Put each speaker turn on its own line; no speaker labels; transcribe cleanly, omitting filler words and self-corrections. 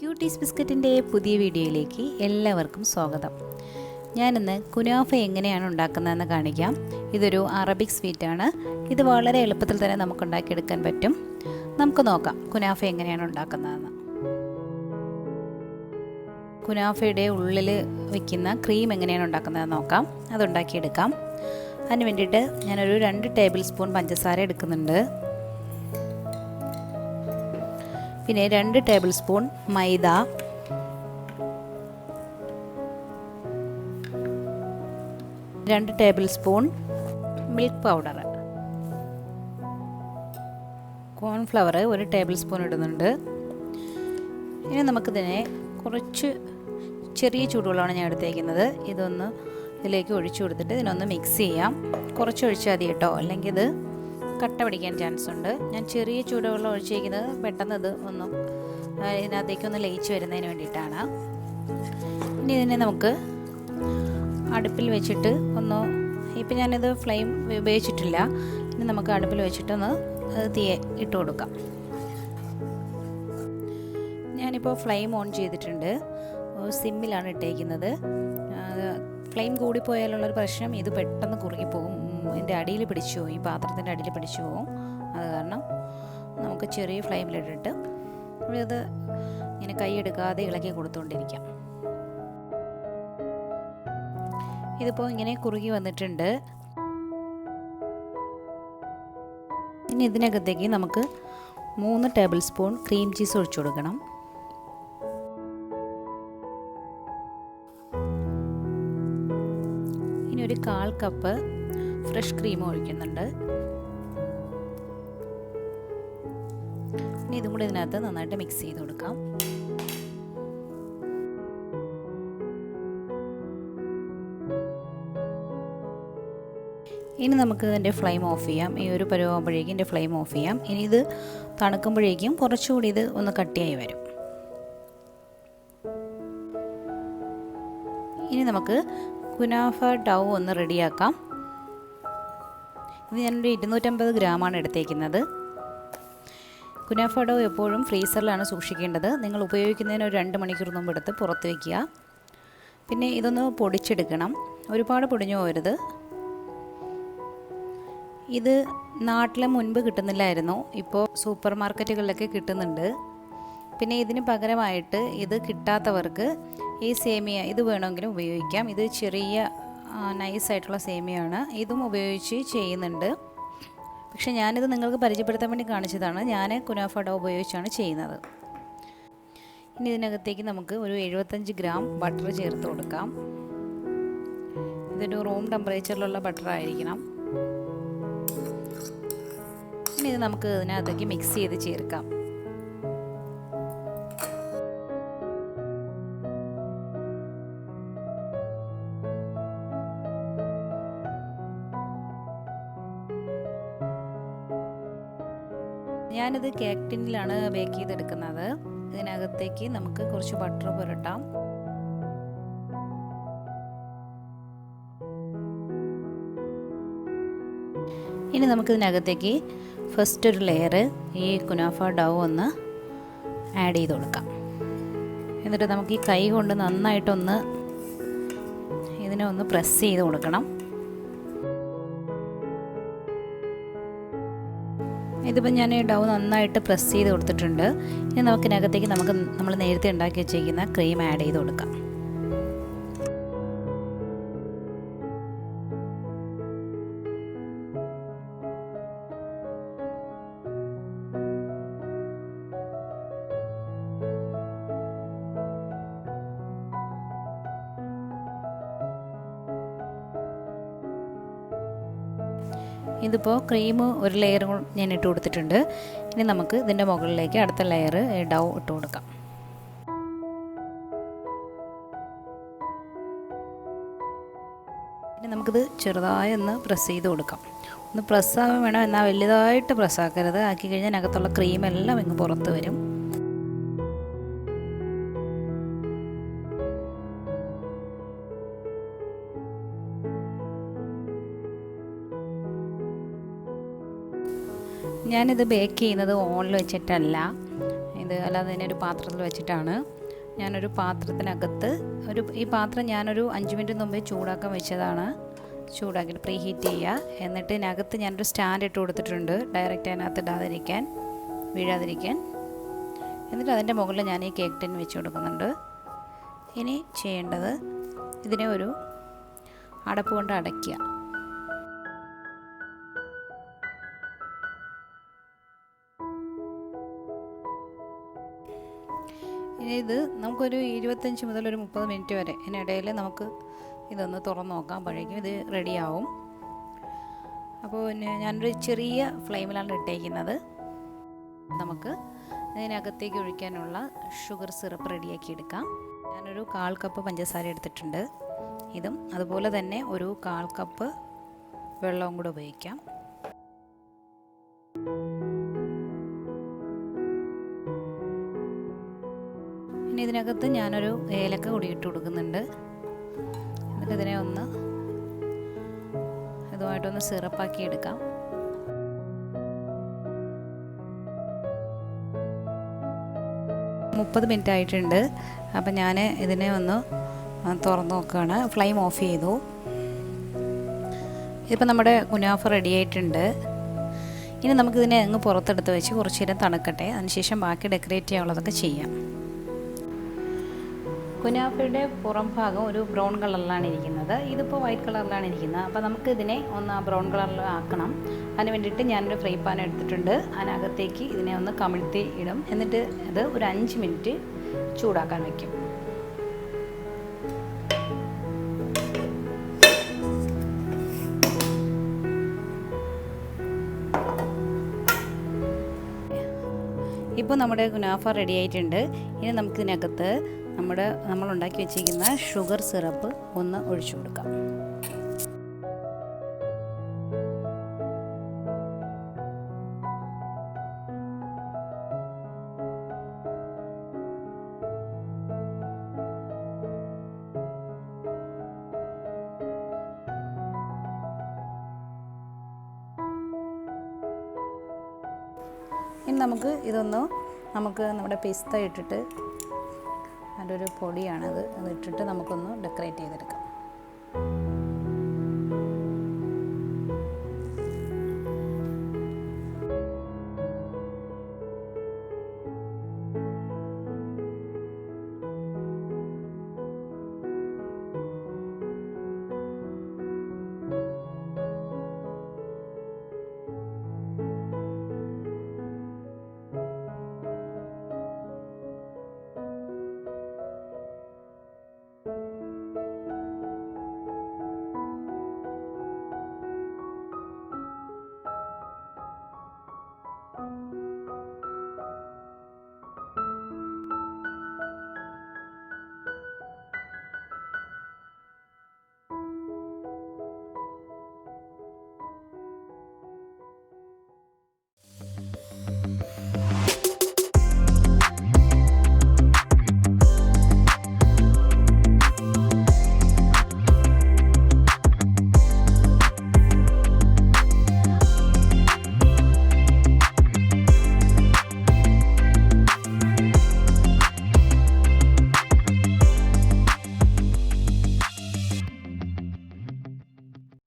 Quotes ബിസ്ക്കറ്റിൻ്റെ പുതിയ വീഡിയോയിലേക്ക് എല്ലാവർക്കും സ്വാഗതം. ഞാനിന്ന് കുനാഫ എങ്ങനെയാണ് ഉണ്ടാക്കുന്നതെന്ന് കാണിക്കാം. ഇതൊരു അറബിക് സ്വീറ്റാണ്. ഇത് വളരെ എളുപ്പത്തിൽ തന്നെ നമുക്ക് ഉണ്ടാക്കിയെടുക്കാൻ പറ്റും. നമുക്ക് നോക്കാം കുനാഫ എങ്ങനെയാണ് ഉണ്ടാക്കുന്നതെന്ന്. കുനാഫയുടെ ഉള്ളിൽ വയ്ക്കുന്ന ക്രീം എങ്ങനെയാണ് ഉണ്ടാക്കുന്നതെന്ന് നോക്കാം. അതുണ്ടാക്കിയെടുക്കാം. അതിന് വേണ്ടിയിട്ട് ഞാനൊരു 2 ടേബിൾ സ്പൂൺ പഞ്ചസാര എടുക്കുന്നുണ്ട്. പിന്നെ 2 ടേബിൾ സ്പൂൺ മൈദ, 2 table spoon milk powder, cornflour 1 table spoon ഇടുന്നുണ്ട്. ഇനി നമുക്കിതിനെ കുറച്ച് ചെറിയ ചൂടുവെള്ളമാണ് ഞാൻ എടുത്തേക്കുന്നത്. ഇതൊന്ന് ഇതിലേക്ക് ഒഴിച്ചു കൊടുത്തിട്ട് ഇതിനൊന്ന് മിക്സ് ചെയ്യാം. കുറച്ച് ഒഴിച്ചാൽ മതി കേട്ടോ, അല്ലെങ്കിൽ ഇത് കട്ട പിടിക്കാൻ ചാൻസ് ഉണ്ട്. ഞാൻ ചെറിയ ചൂടുവെള്ളം ഒഴിച്ചിരിക്കുന്നത് പെട്ടെന്ന് ഇത് ഒന്ന് ഇതിനകത്തേക്കൊന്ന് ലയിച്ച് വരുന്നതിന് വേണ്ടിയിട്ടാണ്. ഇനി ഇതിനെ നമുക്ക് അടുപ്പിൽ വെച്ചിട്ട് ഒന്ന്, ഇപ്പം ഞാനിത് ഫ്ലെയിം ഉപയോഗിച്ചിട്ടില്ല, ഇനി നമുക്ക് അടുപ്പിൽ വെച്ചിട്ടൊന്ന് തീ ഇട്ട് കൊടുക്കാം. ഞാനിപ്പോൾ ഫ്ലെയിം ഓൺ ചെയ്തിട്ടുണ്ട്. സിമ്മിലാണ് ഇട്ടേക്കുന്നത്. ഫ്ലെയിം കൂടിപ്പോയാലുള്ളൊരു പ്രശ്നം, ഇത് പെട്ടെന്ന് കുറുകിപ്പോകും. ഇതിൻ്റെ അടിയിൽ പിടിച്ചു പോകും, ഈ പാത്രത്തിൻ്റെ അടിയിൽ പിടിച്ചു പോകും. അത് കാരണം നമുക്ക് ചെറിയ ഫ്ലെയിമിലിട്ടിട്ട് ഇത് ഇങ്ങനെ കൈയെടുക്കാതെ ഇളക്കി കൊടുത്തുകൊണ്ടിരിക്കാം. ഇതിപ്പോൾ ഇങ്ങനെ കുറുകി വന്നിട്ടുണ്ട്. ഇനി ഇതിനകത്തേക്ക് നമുക്ക് 3 ടേബിൾ സ്പൂൺ ക്രീം ചീസ് ഒഴിച്ചു കൊടുക്കണം. ഇനി ഒരു 1/4 കപ്പ് ഫ്രഷ് ക്രീം ഒഴിക്കുന്നുണ്ട്. ഇനി ഇതും കൂടി ഇതിനകത്ത് നന്നായിട്ട് മിക്സ് ചെയ്ത് കൊടുക്കാം. ഇനി നമുക്ക് ഇതിൻ്റെ ഫ്ലെയിം ഓഫ് ചെയ്യാം. ഈ ഒരു പരുവാകുമ്പോഴേക്കും ഇതിൻ്റെ ഫ്ലെയിം ഓഫ് ചെയ്യാം. ഇനി ഇത് തണുക്കുമ്പോഴേക്കും കുറച്ചുകൂടി ഇത് ഒന്ന് കട്ടിയായി വരും. ഇനി നമുക്ക് കുനാഫ ഡൗ ഒന്ന് റെഡിയാക്കാം. ഇത് ഞാനൊരു 250 ഗ്രാമാണ് എടുത്തേക്കുന്നത്. കുനാഫ ഡൗ എപ്പോഴും ഫ്രീസറിലാണ് സൂക്ഷിക്കേണ്ടത്. നിങ്ങൾ ഉപയോഗിക്കുന്നതിന് ഒരു 2 മണിക്കൂർ മുമ്പ് എടുത്ത് പുറത്ത് വയ്ക്കുക. പിന്നെ ഇതൊന്ന് പൊടിച്ചെടുക്കണം, ഒരുപാട് പൊടിഞ്ഞു പോകരുത്. ഇത് നാട്ടിലെ മുൻപ് കിട്ടുന്നില്ലായിരുന്നു, ഇപ്പോൾ സൂപ്പർ മാർക്കറ്റുകളിലൊക്കെ കിട്ടുന്നുണ്ട്. പിന്നെ ഇതിന് പകരമായിട്ട് ഇത് കിട്ടാത്തവർക്ക് ഈ സേമിയ ഇത് വേണമെങ്കിലും ഉപയോഗിക്കാം. ഇത് ചെറിയ നൈസായിട്ടുള്ള സേമിയാണ്, ഇതും ഉപയോഗിച്ച് ചെയ്യുന്നുണ്ട്. പക്ഷെ ഞാനിത് നിങ്ങൾക്ക് പരിചയപ്പെടുത്താൻ വേണ്ടി കാണിച്ചതാണ്. ഞാൻ കുനാഫ ഡോ ഉപയോഗിച്ചാണ് ചെയ്യുന്നത്. ഇനി ഇതിനകത്തേക്ക് നമുക്ക് ഒരു 75 ഗ്രാം ബട്ടർ ചേർത്ത് കൊടുക്കാം. ഇതൊരു റൂം ടെമ്പറേച്ചറിലുള്ള ബട്ടർ ആയിരിക്കണം. ഇനി ഇത് നമുക്ക് ഇതിനകത്തേക്ക് മിക്സ് ചെയ്ത് ചേർക്കാം. ഞാനിത് കേക്ക് ടിന്നിലാണ് ബേക്ക് ചെയ്തെടുക്കുന്നത്. ഇതിനകത്തേക്ക് നമുക്ക് കുറച്ച് ബട്ടർ പുരട്ടാം. ഇനി നമുക്കിതിനകത്തേക്ക് ഫസ്റ്റ് ഒരു ലെയർ ഈ കുനാഫ ഡൗ ഒന്ന് ആഡ് ചെയ്ത് കൊടുക്കാം. എന്നിട്ട് നമുക്ക് ഈ കൈ കൊണ്ട് നന്നായിട്ടൊന്ന് ഇതിനെ ഒന്ന് പ്രസ് ചെയ്ത് കൊടുക്കണം. ഇതിപ്പോൾ ഞാൻ ഡൗ നന്നായിട്ട് പ്രസ് ചെയ്ത് കൊടുത്തിട്ടുണ്ട്. ഇനി നമുക്കിനകത്തേക്ക് നമ്മൾ നേരത്തെ ഉണ്ടാക്കി വെച്ചിരിക്കുന്ന ക്രീം ആഡ് ചെയ്ത് കൊടുക്കാം. ഇതിപ്പോൾ ക്രീം ഒരു ലെയർ ഞാൻ ഇട്ട് കൊടുത്തിട്ടുണ്ട്. ഇനി നമുക്ക് ഇതിൻ്റെ മുകളിലേക്ക് അടുത്ത ലെയർ ഡൗ ഇട്ട് കൊടുക്കാം. ഇനി നമുക്കിത് ചെറുതായി ഒന്ന് പ്രസ് ചെയ്ത് കൊടുക്കാം. ഒന്ന് പ്രസ്സാകാൻ വേണം, എന്നാൽ വലുതായിട്ട് പ്രസ്സാക്കരുത്. ആക്കി കഴിഞ്ഞാൽ അകത്തുള്ള ക്രീമെല്ലാം ഇങ്ങ് പുറത്ത് വരും. ഞാനിത് ബേക്ക് ചെയ്യുന്നത് ഓവനിൽ വെച്ചിട്ടല്ല, ഇത് അല്ലാതെ തന്നെ ഒരു പാത്രത്തിൽ വെച്ചിട്ടാണ്. ഞാനൊരു പാത്രത്തിനകത്ത് ഈ പാത്രം ഞാനൊരു 5 മിനിറ്റ് മുമ്പേ ചൂടാക്കാൻ വെച്ചതാണ്. ചൂടാക്കിയിട്ട് പ്രീ ഹീറ്റ് ചെയ്യുക. എന്നിട്ട് ഇതിനകത്ത് ഞാനൊരു സ്റ്റാൻഡ് ഇട്ട് കൊടുത്തിട്ടുണ്ട്, ഡയറക്റ്റ് അതിനകത്ത് ഇടാതിരിക്കാൻ, വീഴാതിരിക്കാൻ. എന്നിട്ട് അതിൻ്റെ മുകളിൽ ഞാൻ ഈ കേക്ക് ടിൻ വെച്ച് കൊടുക്കുന്നുണ്ട്. ഇനി ചെയ്യേണ്ടത് ഇതിനെ ഒരു അടപ്പ് കൊണ്ട് അടയ്ക്കുക. ഇനി ഇത് നമുക്കൊരു 25 മുതൽ ഒരു 30 മിനിറ്റ് വരെ ഇതിനിടയിൽ നമുക്ക് ഇതൊന്ന് തുറന്ന് നോക്കാം. അപ്പോഴേക്കും ഇത് റെഡിയാവും. അപ്പോൾ ഞാനൊരു ചെറിയ ഫ്ലെയിമിലാണ് ഇട്ടേക്കുന്നത്. നമുക്ക് ഇതിനകത്തേക്ക് ഒഴിക്കാനുള്ള ഷുഗർ സിറപ്പ് റെഡിയാക്കി എടുക്കാം. ഞാനൊരു 1/4 കപ്പ് പഞ്ചസാര എടുത്തിട്ടുണ്ട്. ഇതും അതുപോലെ തന്നെ ഒരു 1/4 കപ്പ് വെള്ളവും കൂടെ ഉപയോഗിക്കാം. ഇനി ഇതിനകത്ത് ഞാനൊരു ഏലക്ക കൂടി ഇട്ട് കൊടുക്കുന്നുണ്ട്. എന്നിട്ട് ഇതിനെ ഇതുമായിട്ടൊന്ന് സിറപ്പാക്കി എടുക്കാം. മുപ്പത് മിനിറ്റ് ആയിട്ടുണ്ട്. അപ്പം ഞാൻ ഇതിനെ ഒന്ന് തുറന്ന് നോക്കുകയാണ്. ഫ്ലെയിം ഓഫ് ചെയ്തു. ഇപ്പം നമ്മുടെ കുനാഫ റെഡി ആയിട്ടുണ്ട്. ഇനി നമുക്കിതിനെ അങ്ങ് പുറത്തെടുത്ത് വെച്ച് കുറച്ച് നേരം തണുക്കട്ടെ. അതിനുശേഷം ബാക്കി ഡെക്കറേറ്റ് ചെയ്യാനുള്ളതൊക്കെ ചെയ്യാം. കുനാഫയുടെ പുറം ഭാഗം ഒരു ബ്രൗൺ കളറിലാണ് ഇരിക്കുന്നത്. ഇതിപ്പോൾ വൈറ്റ് കളറിലാണ് ഇരിക്കുന്നത്. അപ്പോൾ നമുക്ക് ഇതിനെ ഒന്ന് ബ്രൗൺ കളറിൽ ആക്കണം. അതിന് വേണ്ടിയിട്ട് ഞാനൊരു ഫ്രൈ പാൻ എടുത്തിട്ടുണ്ട്. അതിനകത്തേക്ക് ഇതിനെ ഒന്ന് കമിഴ്ത്തി ഇടും. എന്നിട്ട് ഇത് ഒരു 5 മിനിറ്റ് ചൂടാക്കാൻ വയ്ക്കും. ഇപ്പോൾ നമ്മുടെ കുനാഫ റെഡി ആയിട്ടുണ്ട്. ഇനി നമുക്കിതിനകത്ത് നമ്മൾ ഉണ്ടാക്കി വെച്ചിരിക്കുന്ന ഷുഗർ സിറപ്പ് ഒന്ന് ഒഴിച്ചു കൊടുക്കാം. ഇനി നമുക്ക് നമ്മുടെ പിസ്ത ഇട്ടിട്ട്, അതിൻ്റെ പൊടിയാണത്, അതിട്ടിട്ട് നമുക്കൊന്ന് ഡെക്കറേറ്റ് ചെയ്തെടുക്കാം.